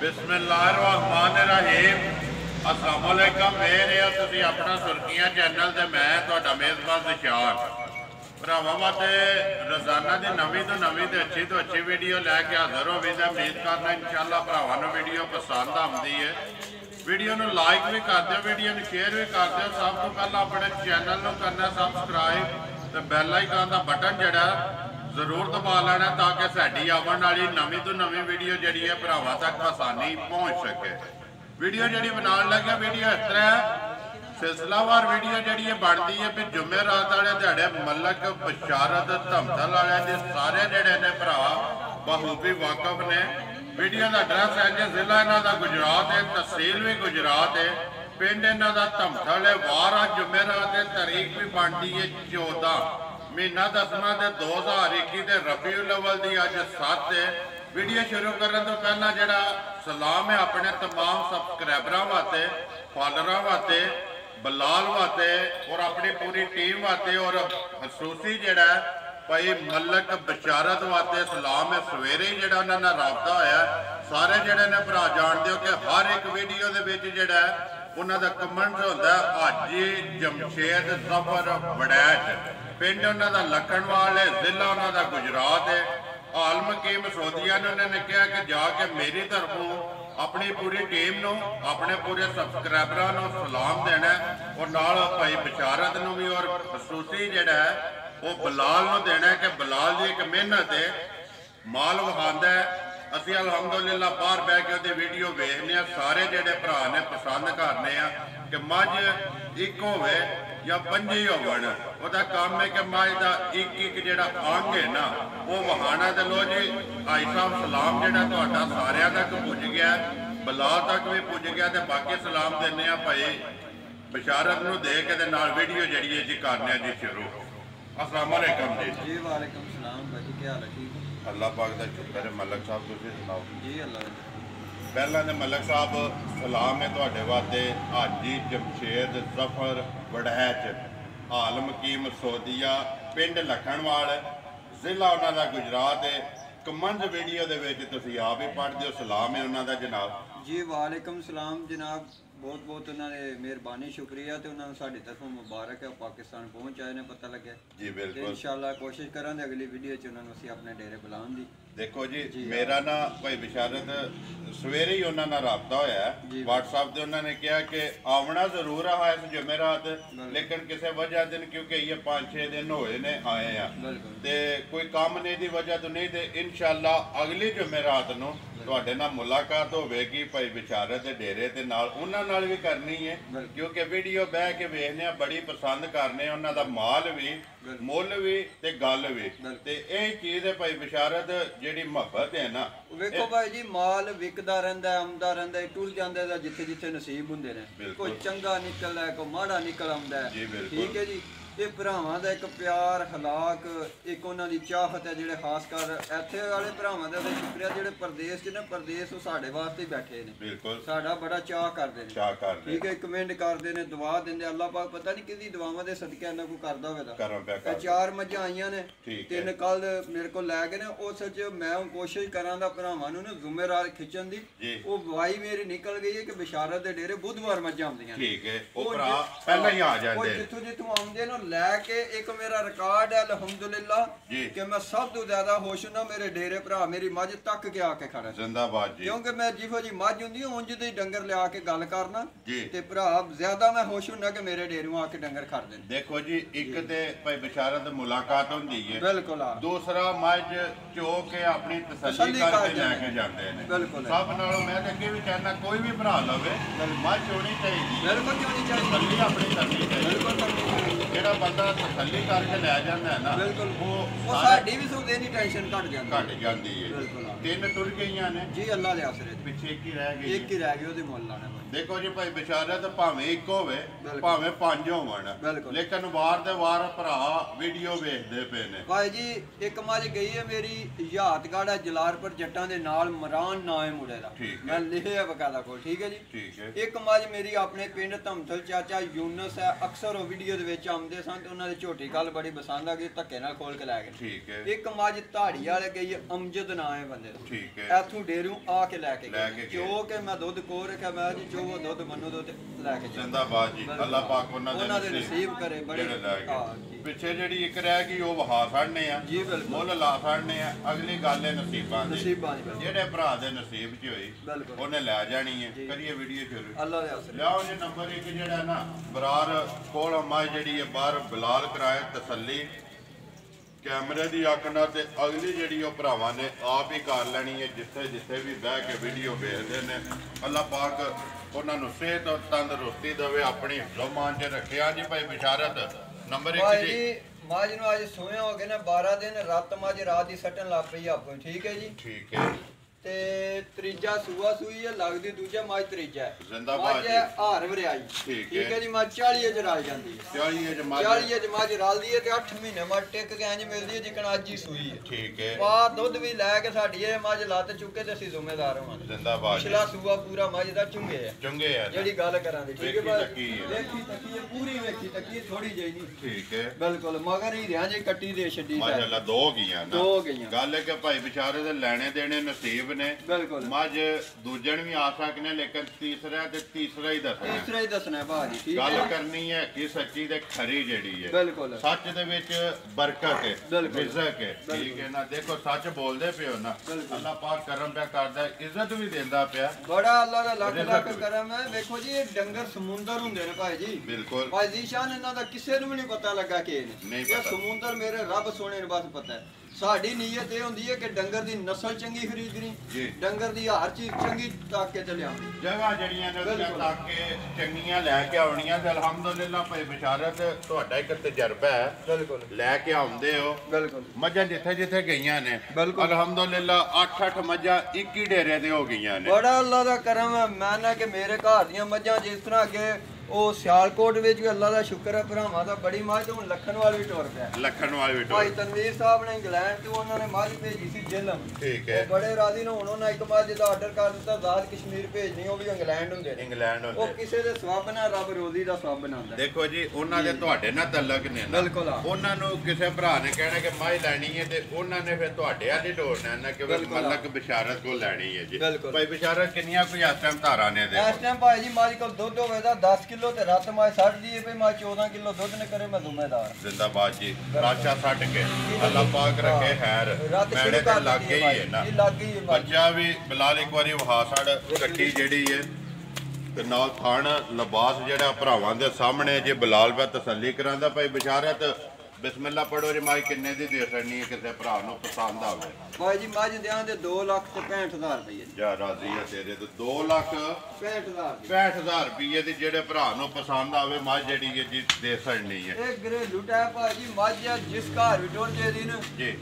बिस्मिल्लाहिर्रहमानिर्रहीम। अस्सलाम वालेकुम। मेरे तुसीं अपना सुर्खियां चैनल ते मैं तुहाडा मेज़बान दिशार भरावां वास्ते रोज़ाना की नवीं तो नवीं ते अच्छी वीडियो लैके हाज़र हो भी उम्मीद करना इंशाअल्लाह भरावां नूं वीडियो पसंद आती है। वीडियो नूं लाइक भी कर दिओ, वीडियो नूं शेयर भी कर दिओ। सब तो पहला अपने चैनल नूं करना सबसक्राइब ते बैल आइकन का बटन जिहड़ा जरूर दबा लेना ताकि साडी आने वाली नवीं तो नवीं वीडियो जी है भरावां तक आसानी पहुँच सके। वीडियो जी बनाने लगे वीडियो इस तरह सिलसिलावार वीडियो जी है बनती है भी जुमेरात वाले दिहाड़े मलक बशारत धमतल वाले के सारे जोड़े ने भरा बखूबी वाकफ ने। वीडियो का एड्रैस है जी जिला इन्हों का गुजरात है, तहसील भी गुजरात है, पिंड इन्हों का धमतल है। वार जुमेरात है, तारीख भी बनती है 14 महीना 10वां 2021 के रबीउल अव्वल की अज 7 है। वीडियो शुरू करने तो पहला जरा सलाम है अपने तमाम सबसक्राइबरों वास्ते, फॉलोअर वास्ते, बलाल वास्ते और अपनी पूरी टीम वास्ते और खसूसी जड़ा भाई मलक बशारत वास्ते सलाम है। सवेरे ही जड़ा उन्होंने रबता होया सारे जड़े ने भरा जानते हो कि हर एक वीडियो के जड़ा उन्होंने कमेंट होता है हाजी जमशेद जफर वड़ैच, पिंड उन्होंने लखनवाल है, जिला उन्होंने गुजरात है। आलम की मसौदिया ने उन्होंने कहा कि जाके मेरी तरफों अपनी पूरी टीम नूं अपने पूरे सबसक्राइबरों को सलाम देना और नाल भाई बशारत नूं भी और खसूसी जिहड़ा है वो बलाल नूं देना है कि बलाल की एक मेहनत है माल विखांदा है। असीं अलहमदुलिल्लाह बाहर बह के उहदी वीडियो वेखने सारे जिहड़े भरा ने पसंद करने कि मझ एक होवे या 5 होवन। वह काम है कि मझ का एक जिहड़ा अंग है ना वो वहाना। तो लो जी भाई साहब सलाम जिहड़ा तुहाडा सारियां तक पुज गया, बलाल तक भी पुज गया तो बाकी सलाम देने भाई बशारत नूं दे के नाल वीडियो जिहड़ी है जी करने जी शुरू। अस्सलाम वालेकुम जी। वालेकुम सलाम भाजी, क्या हाल है? ठीक अल्लाह पाक का शुक्र है। मलक साहब तुसीं सुनाओ जी। अल्लाह पहला तो मलक साहब सलाम है तुहाडे वास्ते हाजी जमशेद जफर वड़ैच, आलम कीम सौदिया, पिंड लखनवाल, जिला उन्होंने गुजरात है। कमेंट वीडियो के आप ही पढ़ते हो, सलाम है उन्होंने जनाब जी। वालेकुम सलाम जनाब, बहुत बहुत उन्होंने मेहरबानी शुक्रिया तो उन्होंने साड़ी तरफों मुबारक है पाकिस्तान पहुँच आए ने पता लगे जी। बिल्कुल इंशाअल्लाह कोशिश करांगे अगली वीडियो च उन्होंने असीं अपने डेरे बुलाउण दी। देखो जी मेरा ना भाई बशारत सवेरे ही उन्होंने रबता होया व्हाट्सएप से उन्होंने कहा कि आवना जरूर है इस जुमेरात लेकिन किसी वजह दिन क्योंकि ये 5-6 दिन होए ने आए हैं ते कोई काम नहीं दी वजह तो नहीं ते इंशाअल्लाह अगली जुमेरात नूं तुहाडे नाल मुलाकात होवेगी भाई बशारत दे डेरे ते नाल उन्हां नाल भी करनी है क्योंकि वीडियो बह के वेखने बड़ी पसंद करने उन्हां दा माल भी मुल भी ते गल भी ते यही चीज़ है भाई बशारत जिहड़ी मुहब्बत है ना। वेखो भाई जी माल विकदा रहिंदा आउंदा रहिंदा टुर जांदा है जिथे जिथे नसीब हुंदे ने, कोई चंगा निकलदा है कोई माड़ा निकल आउंदा है। ठीक है जी, ये भरावां दा एक प्यार हलाक एक उन्हां दी चाहत है जिहड़े खास कर इत्थे वाले भरावां दा शुक्रिया जिहड़े परदेस च ने परदेस साडे वास्ते बैठे ने, बिल्कुल साडा बड़ा चाह करदे ने। ठीक है, कमेंट करदे ने, दुआ दिंदे। अल्लाह पाक पता नहीं किहदी दुआवां दे सदके इन्ना कोई करदा होवेगा। 4 मझां आईयां ने, 3 कल मेरे को लै गए ने। उस च मैं हुण कोशिश करांगा भरावां नूं ना जुमेरात खिच्चण दी। वो वाई मेरी निकल गई है कि बशारत दे डेरे बुधवार मझां आउंदियां। ठीक है, ओ भरा पहले ही आ जांदे जिथों जिथों आउंदे ने लैके एक मेरा रिकॉर्ड है अल्हम्दुलिल्लाह कि मैं सब तो ज्यादा खुश हूं ना मेरे डेरे भरा मेरी मझ तक के आके खड़ा जिंदाबाद जी। क्योंकि मैं जिहो जी मझ हुंदी उंज दे डंगर लिया के गल करना ते भरा ज्यादा मैं खुश हुंदा कि मेरे डेरों आके डंगर खड़दे ने। देखो जी एक ते भाई बशारत मुलाकात हुंदी है, बिल्कुल। दूसरा मझ चो के अपनी तसल्ली करके लेके जांदे ने, बिल्कुल। सब नालों मैं ते अगे भी कहना कोई भी भरा लवे मझ होनी चाहिए, बिल्कुल होनी चाहिए, तसल्ली अपनी करनी चाहिए, बिल्कुल। जेड़ा बंदा तसल्ली करके लै जांदा है ना, बिल्कुल वो साडी भी सौदे दी टेंशन घट जांदी है। 3 टुर गईयां ने जी, अल्लाह दे आसरे पिछे एक ही रह गई, ओहदी मुल लाना। ਦੇਖੋ ਜੀ ਭਾਈ ਬਿਸ਼ਾਰਤ ਭਾਵੇਂ ਇੱਕ ਹੋਵੇ ਭਾਵੇਂ ਪੰਜ ਹੋਵਣ, ਲੇਕਿਨ ਵਾਰ ਦੇ ਵਾਰ ਭਰਾ ਵੀਡੀਓ ਵੇਖਦੇ ਪਏ ਨੇ। ਭਾਈ ਜੀ ਇੱਕ ਮੱਝ ਗਈ ਹੈ ਮੇਰੀ ਯਾਦਗਾਰ ਹੈ ਜਲਾਲਪੁਰ ਜੱਟਾਂ ਦੇ ਨਾਲ, ਮਰਾਨ ਨਾਂ ਹੈ ਮੁੰਡੇ ਦਾ, ਮੈਂ ਲਿਖਿਆ ਬਕਾਇਦਾ ਕੋਲ, ਠੀਕ ਹੈ ਜੀ। ਠੀਕ ਹੈ। ਇੱਕ ਮੱਝ ਮੇਰੀ ਆਪਣੇ ਪਿੰਡ ਧਮਥਲ ਚਾਚਾ ਯੂਨਸ ਹੈ, ਅਕਸਰ ਉਹ ਵੀਡੀਓ ਦੇ ਵਿੱਚ ਆਉਂਦੇ ਸਨ ਤੇ ਉਹਨਾਂ ਦੀ ਝੋਟੀ ਗੱਲ ਬੜੀ ਪਸੰਦ ਆ ਗਈ, ਧੱਕੇ ਨਾਲ ਖੋਲ ਕੇ ਲੈ ਗਏ। ਠੀਕ ਹੈ। ਇੱਕ ਮੱਝ ਧਾੜੀ ਵਾਲੇ ਗਈ, ਅਮਜਦ ਨਾਂ ਹੈ ਬੰਦੇ ਦਾ, ਠੀਕ ਹੈ। ਇੱਥੋਂ ਡੇਰੂ ਆ ਕੇ ਲੈ ਕੇ ਗਏ, ਜੋ ਕਿ ਮੈਂ ਦੁੱਧ ਕੋਲ ਰੱਖਿਆ, ਮੈਂ ਜੀ ਜੋ ਦੁੱਧ ਮੰਨੂ ਦੁੱਧ ਲੈ ਕੇ ਜ਼ਿੰਦਾਬਾਦ ਜੀ, ਅੱਲਾਹ ਪਾਕ ਉਹਨਾਂ ਦੇ ਨਸੀਬ ਕਰੇ ਬੜੇ। ਪਿੱਛੇ ਜਿਹੜੀ ਇੱਕ ਰਹਿ ਗਈ ਉਹ ਵਹਾ ਛੱਡਨੇ ਆ ਜੀ, ਬਿਲਕੁਲ ਮੁੱਲ ਲਾ ਛੱਡਨੇ ਆ, ਅਗਲੀ ਗੱਲ ਹੈ ਨਸੀਬਾਂ ਦੀ, ਜਿਹੜੇ ਭਰਾ ਦੇ ਨਸੀਬ 'ਚ ਹੋਈ ਉਹਨੇ ਲੈ ਜਾਣੀ ਹੈ। ਕਰੀਏ ਵੀਡੀਓ ਸ਼ੁਰੂ, ਅੱਲਾਹ ਦੇ ਆਸਰੇ ਲਿਆਓ ਜੀ। ਨੰਬਰ 1 ਜਿਹੜਾ ਨਾ ਬਰਾਰ ਕੋਲ ਮੱਝ ਜਿਹੜੀ ਹੈ ਬਾਹਰ ਬਿਲਾਲ ਕਰਾਏ ਤਸੱਲੀ ਕੈਮਰੇ ਦੀ ਅੱਖ ਨਾਲ, ਤੇ ਅਗਲੀ ਜਿਹੜੀ ਉਹ ਭਰਾਵਾਂ ਨੇ ਆਪ ਹੀ ਕਰ ਲੈਣੀ ਹੈ, ਜਿੱਥੇ ਜਿੱਥੇ ਵੀ ਬਹਿ ਕੇ ਵੀਡੀਓ ਵੇਖਦੇ ਨੇ। ਅੱਲਾਹ ਪਾਕ ਉਹਨਾਂ ਨੂੰ ਸਿਹਤ ਔਰ ਤੰਦਰੁਸਤੀ ਦੇਵੇ, ਆਪਣੀ ਜ਼ਮਾਨ 'ਚ ਰੱਖਿਆ ਜੀ ਭਾਈ ਬਿਸ਼ਾਰਤ। ਨੰਬਰ 1 ਜੀ ਮੱਝ ਨੂੰ ਅੱਜ ਸੋਇਆ ਹੋ ਗਏ ਨੇ 12 ਦਿਨ, ਰਾਤ ਮੱਝ ਰਾਤ ਦੀ ਸੱਟਣ ਲੱਗ ਪਈ ਆਪੋ, ਠੀਕ ਹੈ ਜੀ। ਠੀਕ ਹੈ। ਤੇ ਤੀਜਾ ਸੂਆ ਸੂਈ ਹੈ, ਲੱਗਦੀ ਦੂਜਾ ਮੱਝ ਤੀਜਾ ਹੈ, ਜ਼ਿੰਦਾਬਾਦ ਜੀ। ਹਾਰ ਵਰਿਆਈ, ਠੀਕ ਹੈ ਜੀ। ਮੱਝ 40 ਚ ਰਲ ਜਾਂਦੀ ਹੈ, 40 ਚ ਮੱਝ ਰਲਦੀ ਹੈ ਤੇ 8 ਮਹੀਨੇ ਮੱਝ ਟਿਕ ਕੇ ਇੰਜ ਮਿਲਦੀ ਹੈ ਜਿਕਣ ਅੱਜ ਹੀ ਸੂਈ ਹੈ। ਠੀਕ ਹੈ। ਪਾ ਦੁੱਧ ਵੀ ਲੈ ਕੇ ਸਾਡੀ ਇਹ ਮੱਝ ਲੱਤ ਚੁੱਕੇ ਤੇ ਅਸੀਂ ਜ਼ਿੰਮੇਦਾਰ ਹੋਵਾਂਗੇ। ਜ਼ਿੰਦਾਬਾਦ। ਪਿਛਲਾ ਸੂਆ ਪੂਰਾ ਮੱਝ ਦਾ ਚੁੰਗੇ ਹੈ ਜਿਹੜੀ ਗੱਲ ਕਰਾਂ ਦੀ, ਠੀਕ ਹੈ ਭਾਈ। ਵੇਖੀ ਤੱਕੀ ਪੂਰੀ ਵੇਖੀ ਤੱਕੀ ਥੋੜੀ ਜਿਹੀ ਨਹੀਂ, ਠੀਕ ਹੈ ਬਿਲਕੁਲ। ਮਗਰ ਹੀ ਰਿਆਂ ਜੇ ਕੱਟੀ ਦੇ ਛੱਡੀ ਮਾਸ਼ਾਅੱਲਾ ਦੋ ਗਈਆਂ ਨਾ, ਦੋ ਗਈਆਂ। ਗੱਲ ਹੈ ਕਿ ਭਾਈ ਵਿਚਾਰੇ ਦੇ ਲੈਣੇ ਦੇਣੇ ਨਸੀਬ ਨੇ, ਬਿਲਕੁਲ। ਮੱਝ ਦੂਜਣ ਵੀ ਆ ਸਕਨੇ, ਲੇਕਿਨ ਤੀਸਰਾ ਹੀ ਦੱਸਣਾ ਭਾਜੀ, ਠੀਕ ਹੈ। ਗੱਲ ਕਰਨੀ ਹੈ ਕਿ ਸੱਚੀ ਤੇ ਖਰੀ ਜਿਹੜੀ ਹੈ, ਬਿਲਕੁਲ ਸੱਚ ਦੇ ਵਿੱਚ ਬਰਕਤ ਹੈ, ਰਿਜ਼ਕ ਹੈ, ਠੀਕ ਹੈ ਨਾ। ਦੇਖੋ ਸੱਚ ਬੋਲਦੇ ਪਿਓ ਨਾ, ਅੱਲਾਹ ਪਾਕ ਕਰਮ ਪਿਆ ਕਰਦਾ, ਇੱਜ਼ਤ ਵੀ ਦਿੰਦਾ ਪਿਆ, ਬੜਾ ਅੱਲਾਹ ਦਾ ਲੱਖ ਲੱਖ ਕਰਮ ਹੈ। ਵੇਖੋ ਜੀ ਇਹ ਡੰਗਰ ਸਮੁੰਦਰ ਹੁੰਦੇ ਨੇ ਭਾਈ ਜੀ, ਬਿਲਕੁਲ। ਭਾਈ ਜ਼ੀਸ਼ਾਨ ਇਹਨਾਂ ਦਾ ਕਿਸੇ ਨੂੰ ਵੀ ਨਹੀਂ ਪਤਾ ਲੱਗਾ ਕਿ ਇਹ ਸਮੁੰਦਰ ਮੇਰੇ ਰੱਬ ਸੋਹਣੇ ਨੂੰ ਬਸ ਪਤਾ ਹੈ। ਸਾਡੀ ਨੀਅਤ ਇਹ ਹੁੰਦੀ ਹੈ ਕਿ ਡੰਗਰ ਦੀ ਨਸਲ ਚੰਗੀ ਖਰੀਦਣੀ, ਡੰਗਰ ਦੀ ਹਰ ਚੀਜ਼ ਚੰਗੀ ਤਾਕ ਕੇ ਤੇ ਲਿਆਉਣੀ, ਜਗ੍ਹਾ ਜਿਹੜੀਆਂ ਨੇ ਤਾਕ ਕੇ ਚੰਗੀਆਂ ਲੈ ਕੇ ਆਉਣੀਆਂ। ਤੇ ਅਲਹਮਦੁਲਿਲਾ ਭਾਈ ਬਿਸ਼ਾਰਤ ਤੁਹਾਡਾ ਇੱਕ ਤਜਰਬਾ ਹੈ, ਬਿਲਕੁਲ ਲੈ ਕੇ ਆਉਂਦੇ ਹੋ, ਬਿਲਕੁਲ। ਮੱਝਾਂ ਜਿੱਥੇ ਜਿੱਥੇ ਗਈਆਂ ਨੇ ਅਲਹਮਦੁਲਿਲਾ 8-8 ਮੱਝਾਂ ਇੱਕ ਹੀ ਡੇਰੇ ਤੇ ਹੋ ਗਈਆਂ ਨੇ, ਬੜਾ ਅੱਲਾਹ ਦਾ ਕਰਮ ਹੈ। ਮੈਂ ਨਾ ਕਿ ਮੇਰੇ ਘਰ ਦੀਆਂ ਮੱਝਾਂ ਜਿਸ ਤਰ੍ਹਾਂ ਅੱਗੇ ਉਹ ਸਿਆਲਕੋਟ ਵਿੱਚ ਵੀ ਅੱਲਾਹ ਦਾ ਸ਼ੁਕਰ ਹੈ ਭਰਾਵਾਂ ਦਾ, ਬੜੀ ਮੱਝ ਹੁਣ ਲਖਨਵਾਲ ਵੀ ਟੁਰ ਪਿਆ, ਲਖਨਵਾਲ ਵੀ ਟੁਰ। ਭਾਈ ਤਨਵੀਰ ਸਾਹਿਬ ਨੇ ਇੰਗਲੈਂਡ ਤੋਂ ਉਹਨਾਂ ਨੇ ਮੱਝ ਭੇਜੀ ਸੀ ਜੇਲਮ, ਠੀਕ ਹੈ। ਬੜੇ ਰਾਜ਼ੀ ਨੇ, ਹੁਣ ਉਹਨਾਂ ਇੱਕ ਮੱਝ ਦਾ ਆਰਡਰ ਕਰ ਦਿੱਤਾ ਆਜ਼ਾਦ ਕਸ਼ਮੀਰ ਭੇਜਣੀ, ਉਹ ਵੀ ਇੰਗਲੈਂਡ ਹੁੰਦੇ ਨੇ, ਇੰਗਲੈਂਡ ਹੁੰਦੇ। ਉਹ ਕਿਸੇ ਦੇ ਸਵਾਬ ਨਾਲ ਰੱਬ ਰੋਜ਼ੀ ਦਾ ਸਵਾਬ ਬਣਾਉਂਦਾ। ਦੇਖੋ ਜੀ ਉਹਨਾਂ ਦੇ ਤੁਹਾਡੇ ਨਾਲ ਤਲਕ ਨੇ ਨਾ, ਬਿਲਕੁਲ। ਉਹਨਾਂ ਨੂੰ ਕਿਸੇ ਭਰਾ ਨੇ ਕਹਿਣਾ ਕਿ ਮੱਝ ਲੈਣੀ ਹੈ ਤੇ ਉਹਨਾਂ ਨੇ ਫਿਰ ਤੁਹਾਡੇ ਆਲੀ ਢੋਲਣਾ ਨਾ ਕਿ ਮਲਕ ਬਿਸ਼ਾਰਤ ਕੋਲ ਲੈਣੀ ਹੈ ਜੀ। ਭਾਈ ਬਿਸ਼ਾਰਤ ਕਿੰਨੀਆਂ ਕੋਈ ਇਸ ਟਾਈਮ ਧਾਰਾਂ ਨੇ? ਇਸ ਟਾਈਮ ਭਾਈ ਜੀ ਮੱਝ ਕੋਲ ਦੁੱਧ ਹੋਵੇ ਤਾਂ 10 ਕਿਲੋ ਤੇ ਰਾਤ ਮੱਝ ਛੱਡਦੀ ਹੈ, ਮੈਂ 14 ਕਿਲੋ ਦੁੱਧ ਨੇ ਕਰੇ, ਮੈਂ ਜ਼ਿੰਮੇਦਾਰ। ਜ਼ਿੰਦਾਬਾਦ ਜੀ। ਰਾਸ਼ਾ ਛੱਡ ਕੇ ਅੱਲਾਹ ਪਾਕ ਰੱਖੇ ਖੈਰ, ਮੈਨੇ ਤੇ ਲੱਗ ਗਈ ਹੈ ਨਾ, ਲੱਗ ਗਈ ਹੈ। ਬੱਚਾ ਵੀ ਬਿਲਾਲ ਇੱਕ ਵਾਰੀ ਵਹਾ ਛੱਡ ਕੱਟੀ ਜਿਹੜੀ ਹੈ ਤੇ ਨਾਲ ਥਣ ਲਿਬਾਸ ਜਿਹੜਾ ਭਰਾਵਾਂ ਦੇ ਸਾਹਮਣੇ ਜੇ ਬਿਲਾਲ ਬਾ ਤਸੱਲੀ ਕਰਾਂਦਾ। ਭਾਈ ਬਿਸ਼ਾਰਤ ਬਿਸਮਿਲ੍ਲਾ ਪੜੋ ਜੀ। ਮੱਝ ਕਿੰਨੇ ਦੀ ਦੇ ਸਕਣੀ ਹੈ ਕਿਸੇ ਭਰਾ ਨੂੰ ਪਸੰਦ ਆਵੇ? ਭਾਈ ਜੀ ਮੱਝ ਦਿਆਂ ਦੇ 2,65,000 ਰੁਪਏ। ਜਾ ਰਾਜ਼ੀ ਹੈ ਤੇਰੇ ਤੋਂ 2,65,000 ਰੁਪਏ ਦੀ ਜਿਹੜੇ ਭਰਾ ਨੂੰ ਪਸੰਦ ਆਵੇ ਮੱਝ ਜਿਹੜੀ ਹੈ ਜੀ ਦੇ ਸਕਣੀ ਹੈ। ਇਹ ਘਰੇਲੂ ਟਾਈਪ ਭਾਈ ਜੀ ਮੱਝ ਜਿਸ ਘਰ ਵੀ ਟੁਰ ਜੇ ਦੀ ਨਾ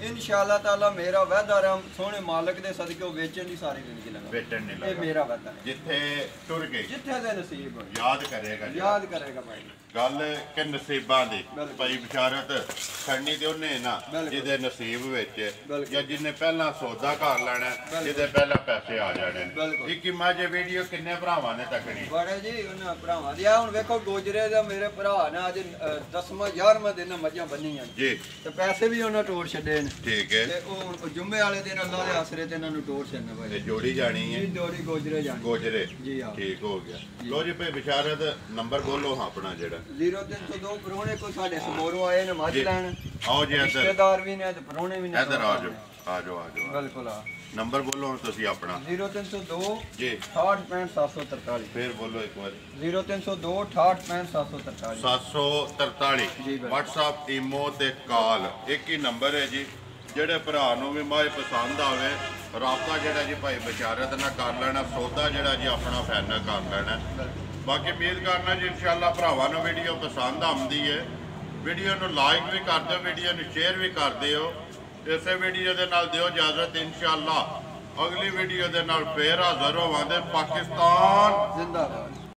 ਇਨਸ਼ਾਅੱਲਾ ਤਾਲਾ ਮੇਰਾ ਵਾਅਦਾ ਰਾਮ ਸੋਹਣੇ ਮਾਲਕ ਦੇ ਸਦਕੇ ਉਹ ਵੇਚਣ ਦੀ ਸਾਰੀ ਜ਼ਿੰਦਗੀ ਲਗਾ, ਵੇਚਣ ਨਹੀਂ ਲਗਾ। ਇਹ ਮੇਰਾ ਵਾਅਦਾ ਜਿੱਥੇ ਟੁਰ ਗਈ, ਜਿੱਥੇ ਦੇ ਨਸੀਬ ਯਾਦ ਕਰੇਗਾ, ਯਾਦ ਕਰੇਗਾ ਭਾਈ। ਗੱਲ ਕਿ ਨਸੀਬਾਂ ਦੀ ਭਾਈ ਬਿਸ਼ਾਰਤ ਛੜਨੀ ਤੇ ਉਹਨੇ ਨਾ ਜਿਹਦੇ ਨਸੀਬ ਵਿੱਚ ਜਾਂ ਜਿਹਨੇ ਪਹਿਲਾਂ ਸੌਦਾ ਕਰ ਲੈਣਾ, ਜਿਹਦੇ ਪਹਿਲਾਂ ਪੈਸੇ ਆ ਜਾਣੇ। ਇੱਕ ਮੱਝ ਵੀਡੀਓ ਕਿੰਨੇ ਭਰਾਵਾਂ ਨੇ ਤੱਕਣੀ? ਬੜੇ ਜੀ ਉਹਨਾਂ ਭਰਾਵਾਂ ਦੀ। ਹੁਣ ਵੇਖੋ ਗੋਜਰੇ ਦਾ ਮੇਰੇ ਭਰਾ ਨੇ ਅੱਜ 10ਵਾਂ 11ਵਾਂ ਦਿਨ ਮੱਝਾਂ ਬੰਨੀਆਂ ਜੀ, ਤੇ ਪੈਸੇ ਵੀ ਉਹਨਾਂ ਟੋੜ ਛੱਡੇ ਨੇ, ਠੀਕ ਹੈ। ਤੇ ਉਹ ਜੁਮੇ ਵਾਲੇ ਦਿਨ ਅੱਲਾਹ ਦੇ ਆਸਰੇ ਤੇ ਇਹਨਾਂ ਨੂੰ ਟੋੜ ਛੱਡਣਾ ਭਾਈ। ਇਹ ਜੋੜੀ ਜਾਣੀ ਹੈ, ਜੋੜੀ ਗੋਜਰੇ ਜਾਣੀ, ਗੋਜਰੇ ਜੀ। ਹਾਂ ਠੀਕ ਹੋ ਗਿਆ। ਲੋ ਜੀ ਭਾਈ ਬਿਸ਼ਾਰਤ ਨੰਬਰ ਬੋਲੋ ਆਪਣਾ ਜਿਹੜਾ 0302 ਪਰੋਣੇ ਕੋ ਸਾਡੇ ਸਮੋਰੋਂ ਆਏ ਨੇ ਮੱਝ ਲੈਣ। ਆਓ ਜੀ ਇੱਧਰ, ਰਿਸ਼ਤੇਦਾਰ ਵੀ ਨੇ ਤੇ ਪਰੋਣੇ ਵੀ ਨੇ, ਇੱਧਰ ਆ ਜਾਓ, ਆ ਜਾਓ, ਆ ਜਾਓ। ਬਿਲਕੁਲ ਆ ਨੰਬਰ ਬੋਲੋ ਤੁਸੀਂ ਆਪਣਾ 0302 ਜੀ 6865 ਫਿਰ ਬੋਲੋ ਇੱਕ ਵਾਰ 0302 6865 743 WhatsApp ਈਮੋ ਤੇ ਕਾਲ ਇੱਕ ਹੀ ਨੰਬਰ ਹੈ ਜੀ। ਜਿਹੜੇ ਭਰਾ ਨੂੰ ਵੀ ਮੱਝ ਪਸੰਦ ਆਵੇ ਰਾਬਤਾ ਜਿਹੜਾ ਜੀ ਭਾਈ ਬਿਸ਼ਾਰਤ ਨਾਲ ਕਰ ਲੈਣਾ, ਸੌਦਾ ਜਿਹੜਾ ਜੀ ਆਪਣਾ ਫਾਈਨਲ ਕਰ ਲੈਣਾ। ਬਾਕੀ ਉਮੀਦ ਕਰਨਾ ਜੀ ਇਨਸ਼ਾਅੱਲਾ ਭਰਾਵਾਂ ਨੂੰ ਵੀਡੀਓ ਪਸੰਦ ਆਉਂਦੀ ਹੈ। ਵੀਡੀਓ ਨੂੰ ਲਾਈਕ ਵੀ ਕਰ ਦਿਓ, ਵੀਡੀਓ ਨੂੰ ਸ਼ੇਅਰ ਵੀ ਕਰ ਦਿਓ। ਇਸੇ ਵੀਡੀਓ ਦੇ ਨਾਲ ਦਿਓ ਇਜਾਜ਼ਤ, ਇਨਸ਼ਾਅੱਲਾ ਅਗਲੀ ਵੀਡੀਓ ਦੇ ਨਾਲ ਫੇਰ ਹਾਜ਼ਰ ਹੋਵਾਂਗੇ। ਪਾਕਿਸਤਾਨ ਜ਼ਿੰਦਾਬਾਦ।